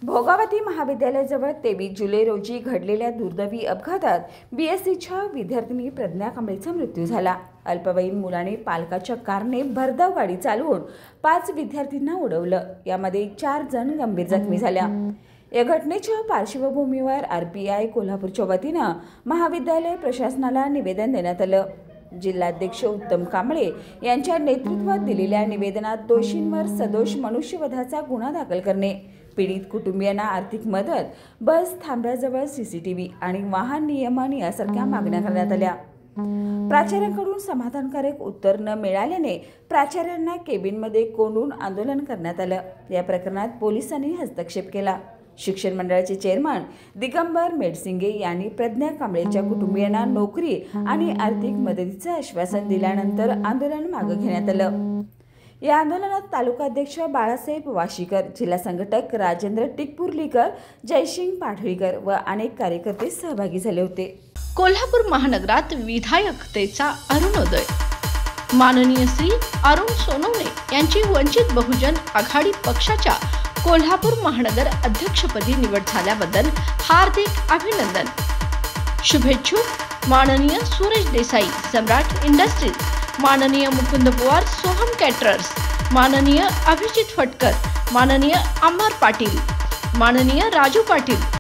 भोगावती महाविद्यालयाजवळ 23 जुलै रोजी घडलेल्या दुर्दैवी अपघातात BScच्या विद्यार्थिनी प्रज्ञा कांबळेचा मृत्यू झाला। अल्पवयीन मुलाने पालकाच्या कारने भरधाव गाडी चालवून 5 विद्यार्थ्यांना उडवलं। यामध्ये 4 जण गंभीर जखमी झाल्या। या घटनेच्या पार्श्वभूमीवर RPI कोल्हापूरच्या वतीने महाविद्यालय प्रशासनाला निवेदन देण्यात आलं। जिल्हाध्यक्ष उत्तम कांबळे यांच्या नेतृत्वात दिलेल्या निवेदनात दोषींवर सदोष मनुष्यवधाचा गुन्हा दाखल करणे, पीडित कुटुंबियांना आर्थिक मदत, बस थांब्याजवळ CCTV आणि वाहन नियमन यासारख्या मागण्या करण्यात आल्या। प्राचार्यांकडून समाधानकारक उत्तर न मिळाल्याने प्राचार्यांना केबिनमध्ये कोंडून आंदोलन करण्यात आलं। या प्रकरणात पोलिसांनी हस्तक्षेप केला। शिक्षण मंडळाचे चेअरमन दिगंबर मेडसिंगे यांनी प्रज्ञा कांबळेच्या कुटुंबियांना नोकरी आणि आर्थिक मदतीचे आश्वासन दिल्यानंतर आंदोलन मागे घेण्यात आलं। या आंदोलनात तालुकाध्यक्ष बाळासाहेब वाशीकर, जिल्हा संघटक राजेंद्र टिकपुर्लीकर, जयसिंग पाठळीकर व अनेक कार्यकर्ते सहभागी झाले होते। कोल्हापूर महानगरात विधायकतेचा अरुणोदय। माननीय श्री अरुण सोनवणे यांची वंचित बहुजन आघाडी पक्षाच्या कोल्हापूर महानगर अध्यक्षपदी निवड झाल्याबद्दल हार्दिक अभिनंदन। शुभेच्छुक माननीय सुरेश देसाई, सम्राट इंडस्ट्रीज, माननीय मुकुंद पवार, सोहम कॅटरर्स, माननीय अभिजित फटकर, माननीय अमर पाटील, माननीय राजू पाटील।